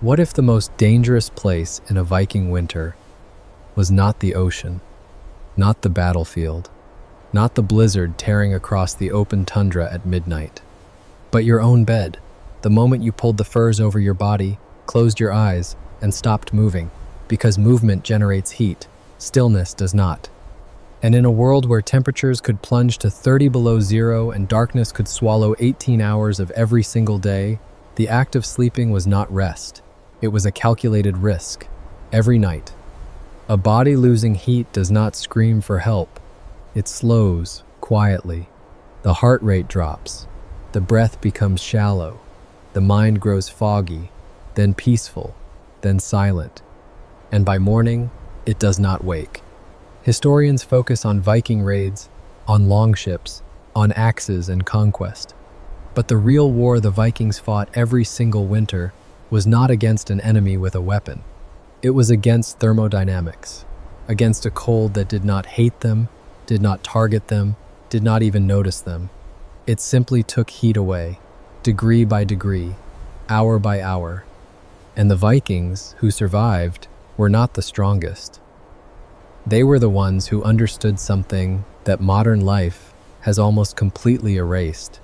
What if the most dangerous place in a Viking winter was not the ocean, not the battlefield, not the blizzard tearing across the open tundra at midnight, but your own bed, the moment you pulled the furs over your body, closed your eyes, and stopped moving, because movement generates heat, stillness does not. And in a world where temperatures could plunge to 30 below zero and darkness could swallow 18 hours of every single day, the act of sleeping was not rest. It was a calculated risk. Every night. A body losing heat does not scream for help. It slows, quietly. The heart rate drops. The breath becomes shallow. The mind grows foggy, then peaceful, then silent. And by morning, it does not wake. Historians focus on Viking raids, on longships, on axes and conquest. But the real war the Vikings fought every single winter was not against an enemy with a weapon. It was against thermodynamics, against a cold that did not hate them, did not target them, did not even notice them. It simply took heat away, degree by degree, hour by hour. And the Vikings, who survived, were not the strongest. They were the ones who understood something that modern life has almost completely erased.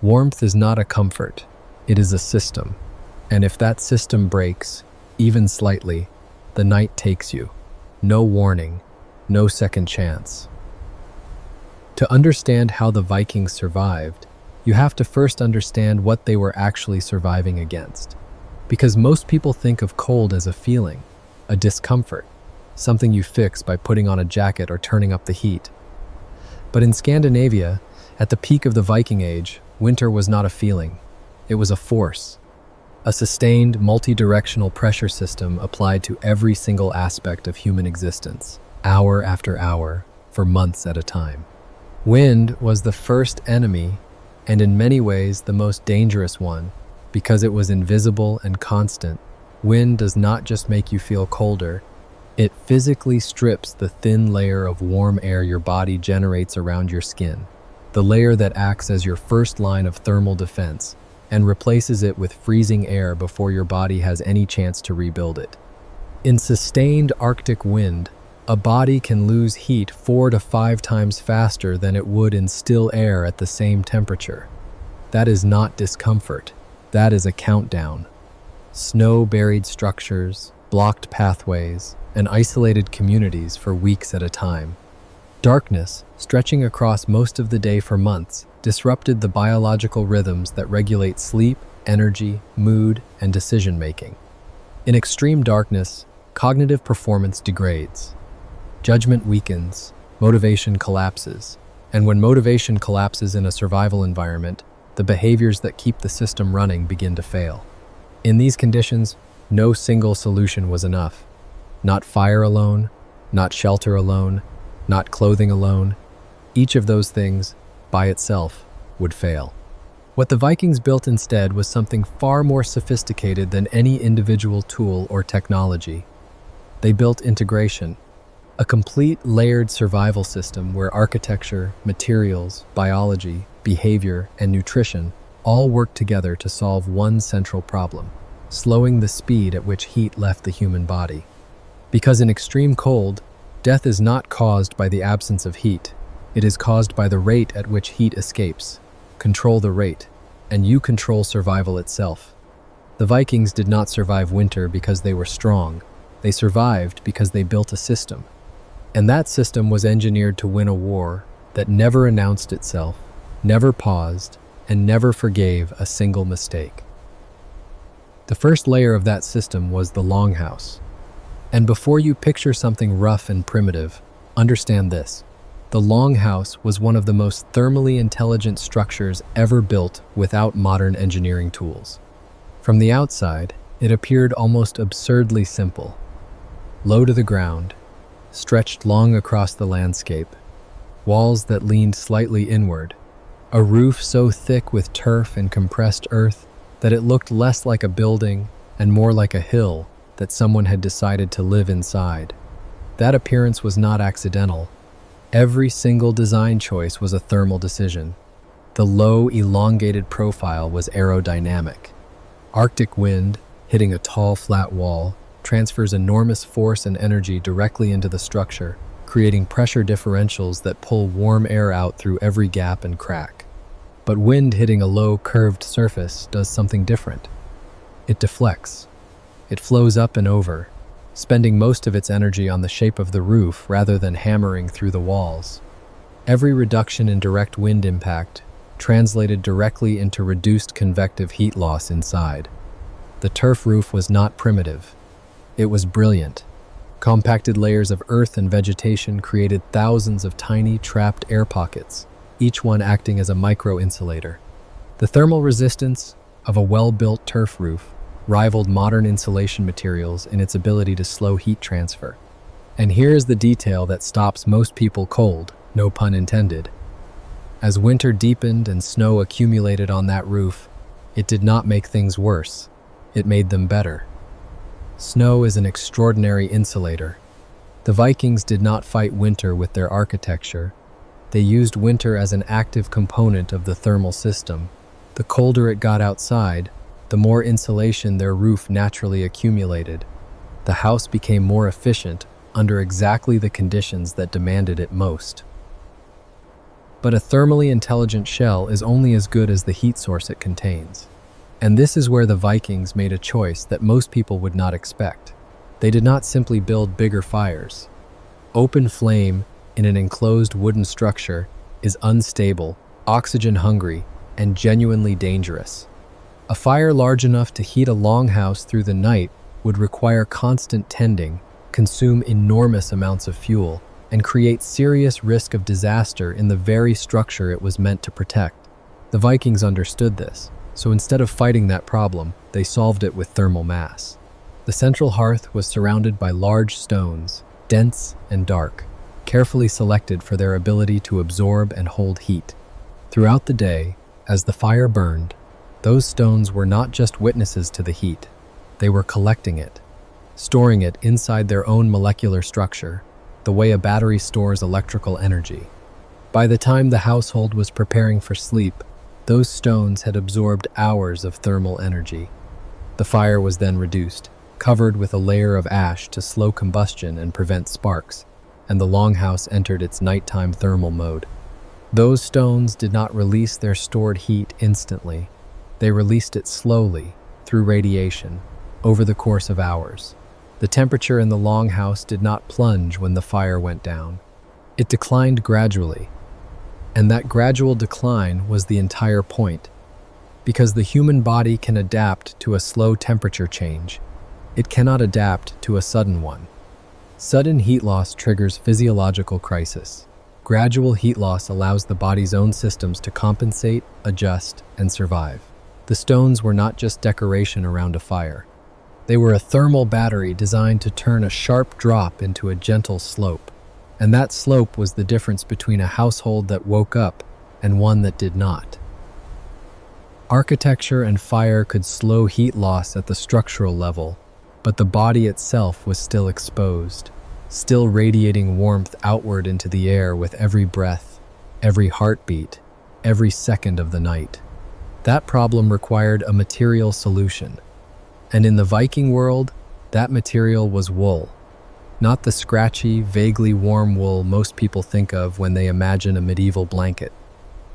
Warmth is not a comfort, it is a system. And if that system breaks, even slightly, the night takes you. No warning, no second chance. To understand how the Vikings survived, you have to first understand what they were actually surviving against. Because most people think of cold as a feeling, a discomfort, something you fix by putting on a jacket or turning up the heat. But in Scandinavia, at the peak of the Viking Age, winter was not a feeling, it was a force. A sustained, multi-directional pressure system applied to every single aspect of human existence, hour after hour, for months at a time. Wind was the first enemy, and in many ways the most dangerous one, because it was invisible and constant. Wind does not just make you feel colder, it physically strips the thin layer of warm air your body generates around your skin, the layer that acts as your first line of thermal defense, and replaces it with freezing air before your body has any chance to rebuild it. In sustained Arctic wind, a body can lose heat 4 to 5 times faster than it would in still air at the same temperature. That is not discomfort, that is a countdown. Snow-buried structures, blocked pathways, and isolated communities for weeks at a time. Darkness, stretching across most of the day for months, disrupted the biological rhythms that regulate sleep, energy, mood, and decision-making. In extreme darkness, cognitive performance degrades. Judgment weakens, motivation collapses, and when motivation collapses in a survival environment, the behaviors that keep the system running begin to fail. In these conditions, no single solution was enough. Not fire alone, not shelter alone, not clothing alone. Each of those things, by itself, would fail. What the Vikings built instead was something far more sophisticated than any individual tool or technology. They built integration, a complete layered survival system where architecture, materials, biology, behavior, and nutrition all worked together to solve one central problem, slowing the speed at which heat left the human body. Because in extreme cold, death is not caused by the absence of heat. It is caused by the rate at which heat escapes. Control the rate, and you control survival itself. The Vikings did not survive winter because they were strong. They survived because they built a system. And that system was engineered to win a war that never announced itself, never paused, and never forgave a single mistake. The first layer of that system was the Longhouse. And before you picture something rough and primitive, understand this. The Longhouse was one of the most thermally intelligent structures ever built without modern engineering tools. From the outside, it appeared almost absurdly simple. Low to the ground, stretched long across the landscape, walls that leaned slightly inward, a roof so thick with turf and compressed earth that it looked less like a building and more like a hill that someone had decided to live inside. That appearance was not accidental. Every single design choice was a thermal decision. The low, elongated profile was aerodynamic. Arctic wind, hitting a tall, flat wall, transfers enormous force and energy directly into the structure, creating pressure differentials that pull warm air out through every gap and crack. But wind hitting a low, curved surface does something different. It deflects. It flows up and over, spending most of its energy on the shape of the roof rather than hammering through the walls. Every reduction in direct wind impact translated directly into reduced convective heat loss inside. The turf roof was not primitive. It was brilliant. Compacted layers of earth and vegetation created thousands of tiny, trapped air pockets, each one acting as a micro-insulator. The thermal resistance of a well-built turf roof rivaled modern insulation materials in its ability to slow heat transfer. And here's the detail that stops most people cold, no pun intended. As winter deepened and snow accumulated on that roof, it did not make things worse. It made them better. Snow is an extraordinary insulator. The Vikings did not fight winter with their architecture. They used winter as an active component of the thermal system. The colder it got outside, the more insulation their roof naturally accumulated. The house became more efficient under exactly the conditions that demanded it most. But a thermally intelligent shell is only as good as the heat source it contains. And this is where the Vikings made a choice that most people would not expect. They did not simply build bigger fires. Open flame in an enclosed wooden structure is unstable, oxygen-hungry, and genuinely dangerous. A fire large enough to heat a longhouse through the night would require constant tending, consume enormous amounts of fuel, and create serious risk of disaster in the very structure it was meant to protect. The Vikings understood this, so instead of fighting that problem, they solved it with thermal mass. The central hearth was surrounded by large stones, dense and dark, carefully selected for their ability to absorb and hold heat. Throughout the day, as the fire burned, those stones were not just witnesses to the heat. They were collecting it, storing it inside their own molecular structure, the way a battery stores electrical energy. By the time the household was preparing for sleep, those stones had absorbed hours of thermal energy. The fire was then reduced, covered with a layer of ash to slow combustion and prevent sparks, and the longhouse entered its nighttime thermal mode. Those stones did not release their stored heat instantly. They released it slowly, through radiation, over the course of hours. The temperature in the longhouse did not plunge when the fire went down. It declined gradually. And that gradual decline was the entire point. Because the human body can adapt to a slow temperature change, it cannot adapt to a sudden one. Sudden heat loss triggers physiological crisis. Gradual heat loss allows the body's own systems to compensate, adjust, and survive. The stones were not just decoration around a fire. They were a thermal battery designed to turn a sharp drop into a gentle slope. And that slope was the difference between a household that woke up and one that did not. Architecture and fire could slow heat loss at the structural level, but the body itself was still exposed, still radiating warmth outward into the air with every breath, every heartbeat, every second of the night. That problem required a material solution. And in the Viking world, that material was wool. Not the scratchy, vaguely warm wool most people think of when they imagine a medieval blanket.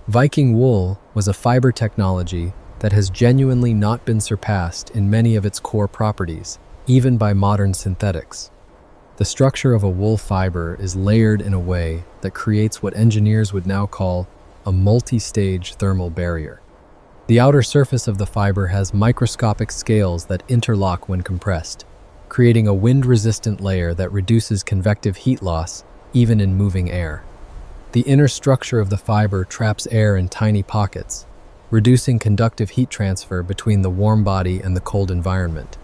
Viking wool was a fiber technology that has genuinely not been surpassed in many of its core properties, even by modern synthetics. The structure of a wool fiber is layered in a way that creates what engineers would now call a multi-stage thermal barrier. The outer surface of the fiber has microscopic scales that interlock when compressed, creating a wind-resistant layer that reduces convective heat loss even in moving air. The inner structure of the fiber traps air in tiny pockets, reducing conductive heat transfer between the warm body and the cold environment.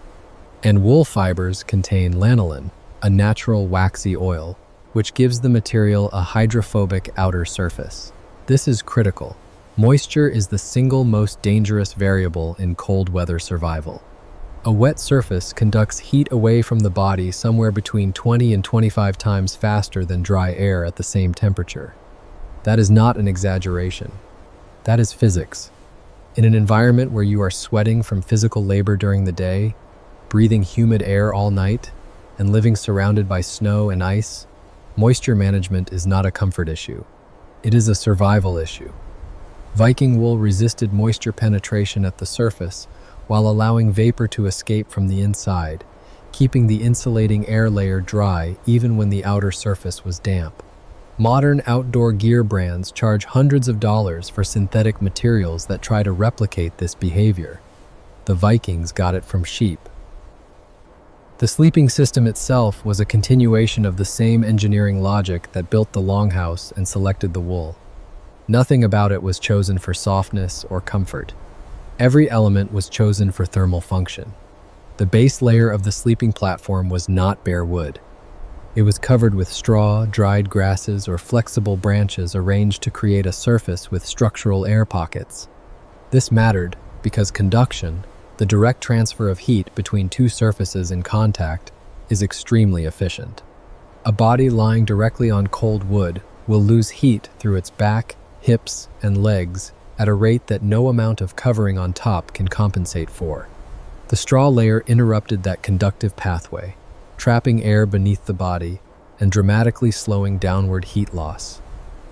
And wool fibers contain lanolin, a natural waxy oil, which gives the material a hydrophobic outer surface. This is critical. Moisture is the single most dangerous variable in cold weather survival. A wet surface conducts heat away from the body somewhere between 20 and 25 times faster than dry air at the same temperature. That is not an exaggeration. That is physics. In an environment where you are sweating from physical labor during the day, breathing humid air all night, and living surrounded by snow and ice, moisture management is not a comfort issue. It is a survival issue. Viking wool resisted moisture penetration at the surface while allowing vapor to escape from the inside, keeping the insulating air layer dry even when the outer surface was damp. Modern outdoor gear brands charge hundreds of dollars for synthetic materials that try to replicate this behavior. The Vikings got it from sheep. The sleeping system itself was a continuation of the same engineering logic that built the Longhouse and selected the wool. Nothing about it was chosen for softness or comfort. Every element was chosen for thermal function. The base layer of the sleeping platform was not bare wood. It was covered with straw, dried grasses, or flexible branches arranged to create a surface with structural air pockets. This mattered because conduction, the direct transfer of heat between two surfaces in contact, is extremely efficient. A body lying directly on cold wood will lose heat through its back, hips, and legs at a rate that no amount of covering on top can compensate for. The straw layer interrupted that conductive pathway, trapping air beneath the body and dramatically slowing downward heat loss.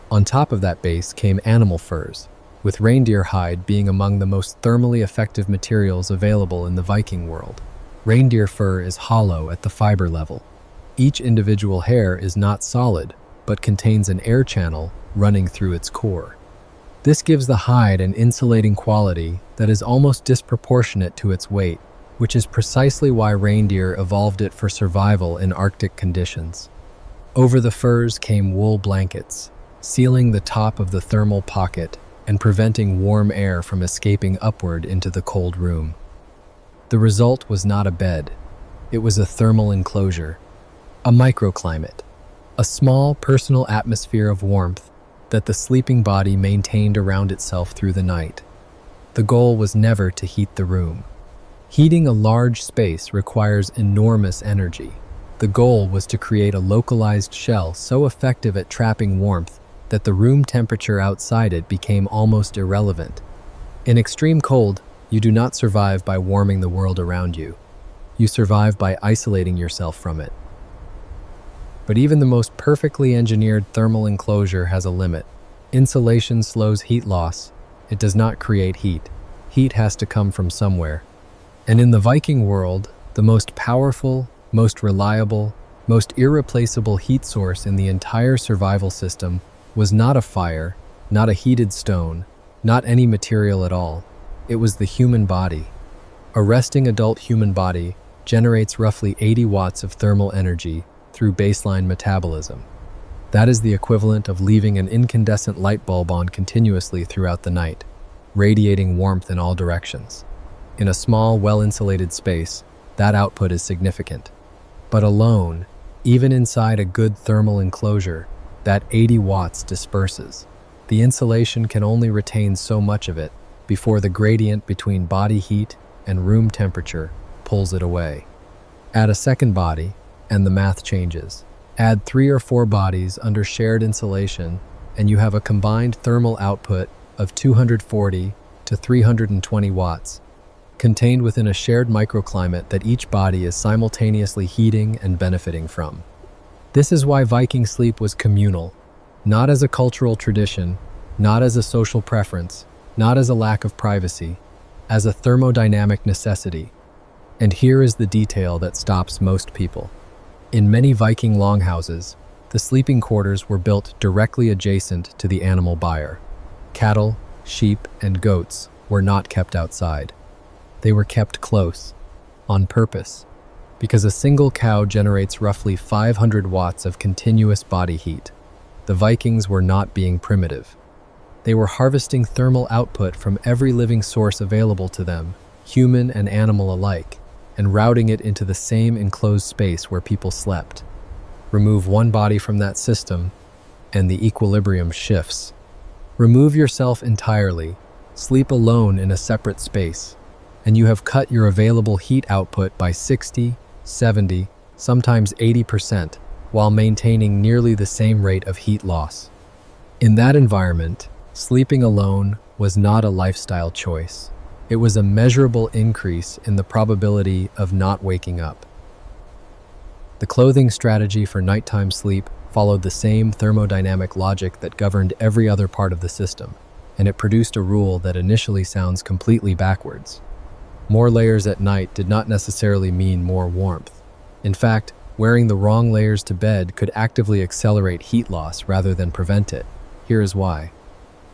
On top of that base came animal furs, with reindeer hide being among the most thermally effective materials available in the Viking world. Reindeer fur is hollow at the fiber level. Each individual hair is not solid, but contains an air channel running through its core. This gives the hide an insulating quality that is almost disproportionate to its weight, which is precisely why reindeer evolved it for survival in Arctic conditions. Over the furs came wool blankets, sealing the top of the thermal pocket and preventing warm air from escaping upward into the cold room. The result was not a bed. It was a thermal enclosure, a microclimate, a small personal atmosphere of warmth that the sleeping body maintained around itself through the night. The goal was never to heat the room. Heating a large space requires enormous energy. The goal was to create a localized shell so effective at trapping warmth that the room temperature outside it became almost irrelevant. In extreme cold, you do not survive by warming the world around you. You survive by isolating yourself from it. But even the most perfectly engineered thermal enclosure has a limit. Insulation slows heat loss. It does not create heat. Heat has to come from somewhere. And in the Viking world, the most powerful, most reliable, most irreplaceable heat source in the entire survival system was not a fire, not a heated stone, not any material at all. It was the human body. A resting adult human body generates roughly 80 watts of thermal energy through baseline metabolism. That is the equivalent of leaving an incandescent light bulb on continuously throughout the night, radiating warmth in all directions. In a small, well-insulated space, that output is significant. But alone, even inside a good thermal enclosure, that 80 watts disperses. The insulation can only retain so much of it before the gradient between body heat and room temperature pulls it away. Add a second body, and the math changes. Add 3 or 4 bodies under shared insulation, and you have a combined thermal output of 240 to 320 watts, contained within a shared microclimate that each body is simultaneously heating and benefiting from. This is why Viking sleep was communal, not as a cultural tradition, not as a social preference, not as a lack of privacy, as a thermodynamic necessity. And here is the detail that stops most people. In many Viking longhouses, the sleeping quarters were built directly adjacent to the animal byre. Cattle, sheep, and goats were not kept outside. They were kept close, on purpose, because a single cow generates roughly 500 watts of continuous body heat. The Vikings were not being primitive. They were harvesting thermal output from every living source available to them, human and animal alike, and routing it into the same enclosed space where people slept. Remove one body from that system, and the equilibrium shifts. Remove yourself entirely, sleep alone in a separate space, and you have cut your available heat output by 60, 70, sometimes 80%, while maintaining nearly the same rate of heat loss. In that environment, sleeping alone was not a lifestyle choice. It was a measurable increase in the probability of not waking up. The clothing strategy for nighttime sleep followed the same thermodynamic logic that governed every other part of the system, and it produced a rule that initially sounds completely backwards. More layers at night did not necessarily mean more warmth. In fact, wearing the wrong layers to bed could actively accelerate heat loss rather than prevent it. Here is why.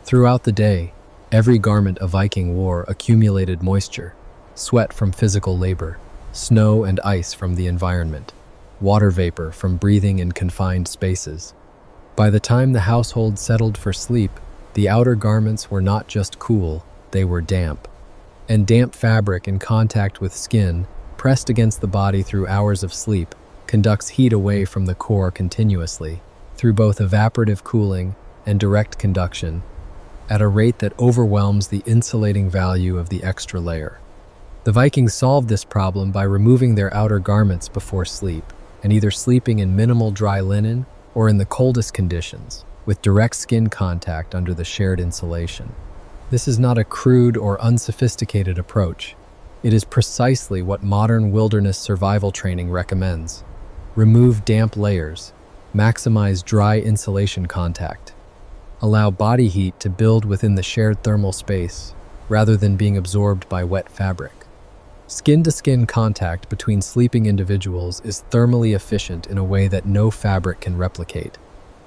Throughout the day, every garment a Viking wore accumulated moisture, sweat from physical labor, snow and ice from the environment, water vapor from breathing in confined spaces. By the time the household settled for sleep, the outer garments were not just cool, they were damp. And damp fabric in contact with skin, pressed against the body through hours of sleep, conducts heat away from the core continuously, through both evaporative cooling and direct conduction, at a rate that overwhelms the insulating value of the extra layer. The Vikings solved this problem by removing their outer garments before sleep, and either sleeping in minimal dry linen or in the coldest conditions, with direct skin contact under the shared insulation. This is not a crude or unsophisticated approach. It is precisely what modern wilderness survival training recommends. Remove damp layers, maximize dry insulation contact. Allow body heat to build within the shared thermal space, rather than being absorbed by wet fabric. Skin-to-skin contact between sleeping individuals is thermally efficient in a way that no fabric can replicate,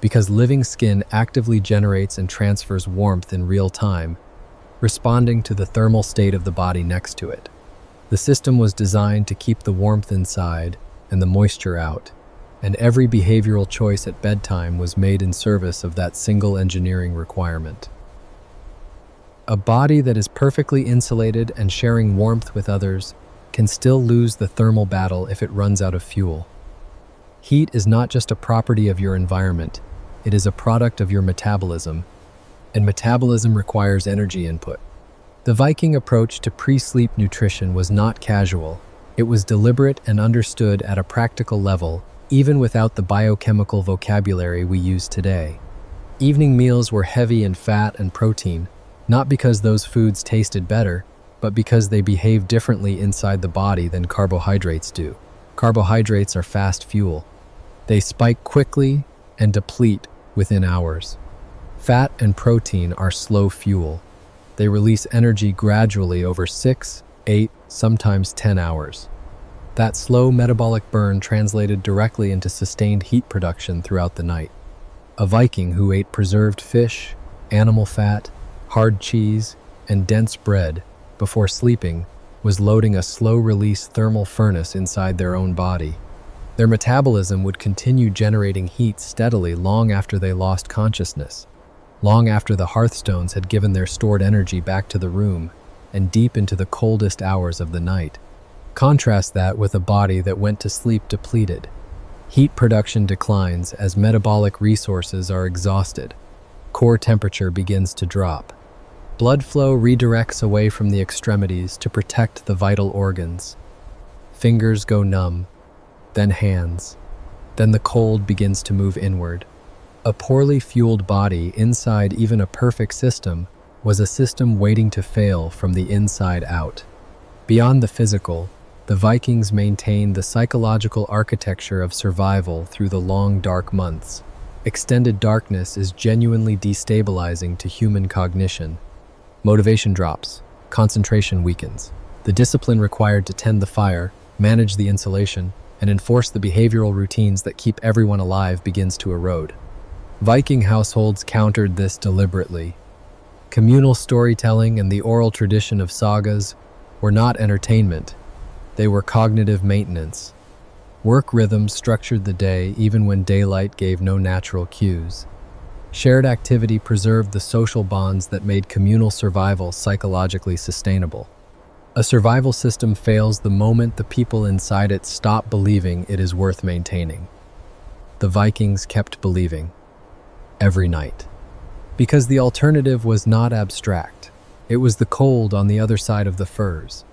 because living skin actively generates and transfers warmth in real time, responding to the thermal state of the body next to it. The system was designed to keep the warmth inside and the moisture out, and every behavioral choice at bedtime was made in service of that single engineering requirement. A body that is perfectly insulated and sharing warmth with others can still lose the thermal battle if it runs out of fuel. Heat is not just a property of your environment, it is a product of your metabolism, and metabolism requires energy input. The Viking approach to pre-sleep nutrition was not casual. It was deliberate and understood at a practical level, even without the biochemical vocabulary we use today. Evening meals were heavy in fat and protein, not because those foods tasted better, but because they behave differently inside the body than carbohydrates do. Carbohydrates are fast fuel. They spike quickly and deplete within hours. Fat and protein are slow fuel. They release energy gradually over 6, 8, sometimes 10 hours. That slow metabolic burn translated directly into sustained heat production throughout the night. A Viking who ate preserved fish, animal fat, hard cheese, and dense bread before sleeping was loading a slow-release thermal furnace inside their own body. Their metabolism would continue generating heat steadily long after they lost consciousness, long after the hearthstones had given their stored energy back to the room, and deep into the coldest hours of the night. Contrast that with a body that went to sleep depleted. Heat production declines as metabolic resources are exhausted. Core temperature begins to drop. Blood flow redirects away from the extremities to protect the vital organs. Fingers go numb, then hands. Then the cold begins to move inward. A poorly fueled body inside even a perfect system was a system waiting to fail from the inside out. Beyond the physical, the Vikings maintained the psychological architecture of survival through the long dark months. Extended darkness is genuinely destabilizing to human cognition. Motivation drops, concentration weakens. The discipline required to tend the fire, manage the insulation, and enforce the behavioral routines that keep everyone alive begins to erode. Viking households countered this deliberately. Communal storytelling and the oral tradition of sagas were not entertainment. They were cognitive maintenance. Work rhythms structured the day even when daylight gave no natural cues. Shared activity preserved the social bonds that made communal survival psychologically sustainable. A survival system fails the moment the people inside it stop believing it is worth maintaining. The Vikings kept believing. Every night. Because the alternative was not abstract. It was the cold on the other side of the furs.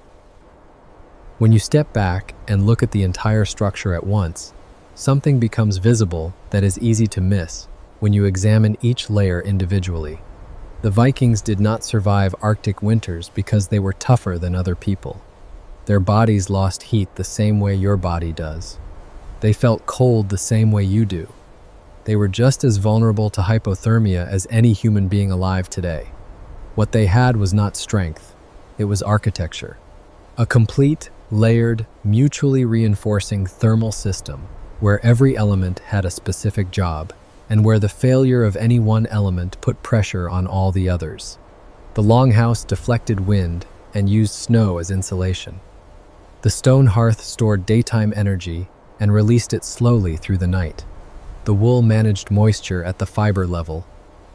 When you step back and look at the entire structure at once, something becomes visible that is easy to miss when you examine each layer individually. The Vikings did not survive Arctic winters because they were tougher than other people. Their bodies lost heat the same way your body does. They felt cold the same way you do. They were just as vulnerable to hypothermia as any human being alive today. What they had was not strength, it was architecture. A complete, layered, mutually reinforcing thermal system where every element had a specific job, and where the failure of any one element put pressure on all the others. The Longhouse deflected wind and used snow as insulation. The stone hearth stored daytime energy and released it slowly through the night. The wool managed moisture at the fiber level.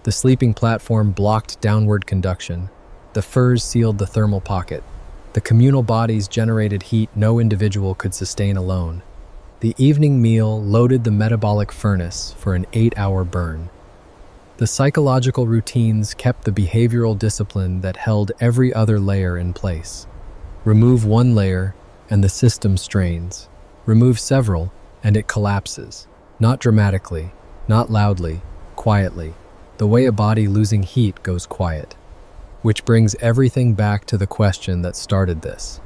The sleeping platform blocked downward conduction. The furs sealed the thermal pocket. The communal bodies generated heat no individual could sustain alone. The evening meal loaded the metabolic furnace for an 8-hour burn. The psychological routines kept the behavioral discipline that held every other layer in place. Remove one layer, and the system strains. Remove several, and it collapses. Not dramatically, not loudly, quietly, the way a body losing heat goes quiet. Which brings everything back to the question that started this.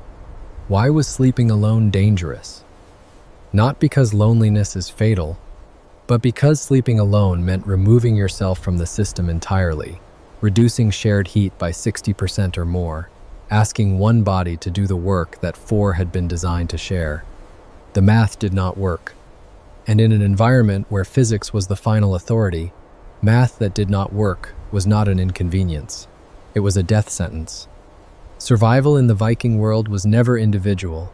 Why was sleeping alone dangerous? Not because loneliness is fatal, but because sleeping alone meant removing yourself from the system entirely, reducing shared heat by 60% or more, asking one body to do the work that 4 had been designed to share. The math did not work. And in an environment where physics was the final authority, math that did not work was not an inconvenience. It was a death sentence. Survival in the Viking world was never individual.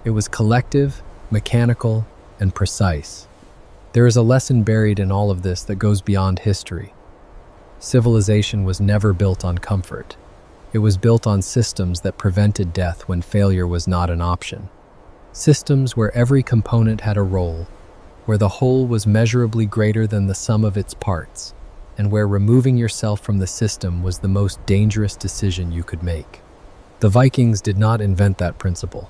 It was collective, mechanical, and precise. There is a lesson buried in all of this that goes beyond history. Civilization was never built on comfort. It was built on systems that prevented death when failure was not an option. Systems where every component had a role, where the whole was measurably greater than the sum of its parts, and where removing yourself from the system was the most dangerous decision you could make. The Vikings did not invent that principle,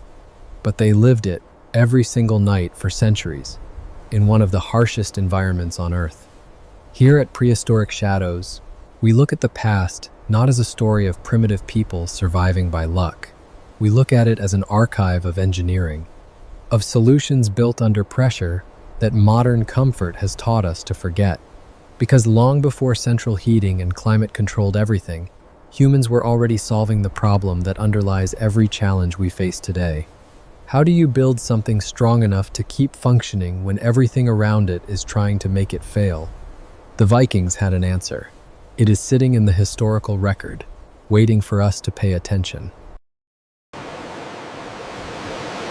but they lived it every single night for centuries, in one of the harshest environments on Earth. Here at Prehistoric Shadows, we look at the past not as a story of primitive people surviving by luck. We look at it as an archive of engineering, of solutions built under pressure that modern comfort has taught us to forget. Because long before central heating and climate controlled everything, humans were already solving the problem that underlies every challenge we face today. How do you build something strong enough to keep functioning when everything around it is trying to make it fail? The Vikings had an answer. It is sitting in the historical record, waiting for us to pay attention.